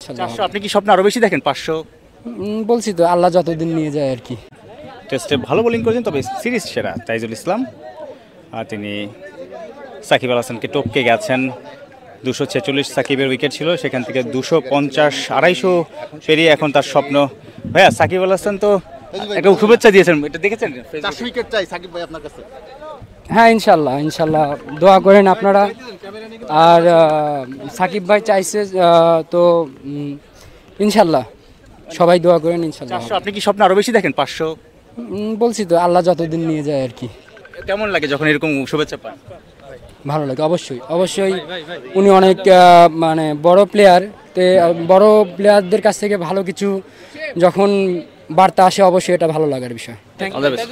ইনশাল্লাহ 400 আপনি কি স্বপ্ন আরো বেশি দেখেন 500? বলছি তো আল্লাহ যতদিন নিয়ে যায় আর কি। টেস্টে ভালো বোলিং করেছেন, তবে সিরিজ সেরা তাইজুল ইসলাম। আর তিনি সাকিব আল হাসানকে টপকে গেছেন। 246 সাকিবের উইকেট ছিল, সেখান থেকে 250 250 পেরিয়ে এখন তার স্বপ্ন। ভাইয়া সাকিব আল হাসান তো একটা শুভেচ্ছা দিয়েছেন, এটা দেখেছেন? 400 উইকেট চাই সাকিব ভাই আপনার কাছে। হ্যাঁ ইনশাল্লাহ ইনশাল্লাহ দোয়া করেন আপনারা। আর সাকিব ভাই চাইছে তো ইনশাল্লাহ সবাই দোয়া করেন ইনশাল্লাহ। 400 আপনি কি স্বপ্ন আরো বেশি দেখেন 500? বলছি তো আল্লাহ যতদিন নিয়ে যায় আর কি। কেমন লাগে যখন এরকম শুভেচ্ছা পান? ভালো লাগে অবশ্যই অবশ্যই। উনি অনেক মানে বড় প্লেয়ার, তো বড় প্লেয়ারদের কাছ থেকে ভালো কিছু যখন বার্তা আসে অবশ্যই এটা ভালো লাগার বিষয়। All the best.